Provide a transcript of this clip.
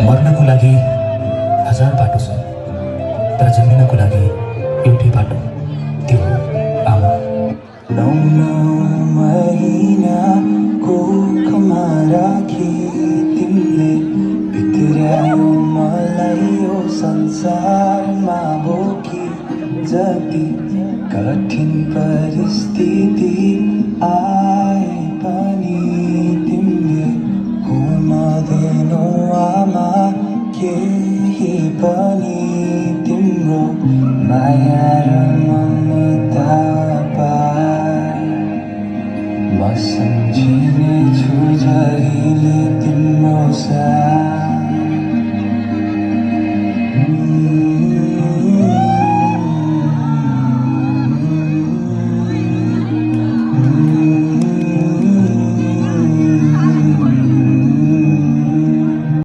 मर्नको लागि हजार बाटो छ, तर जन्मिनको लागि एउटै बाटो, त्यो हो आमा। 9 महिनाको कोखमा राखी तिमीले भित्र्यायो मलाई यो संसारमा बोकी। जति कठिन परिस्थिति आए पनि तिमीले हुँदैनौ आमा केही पनि। तिम्रो माया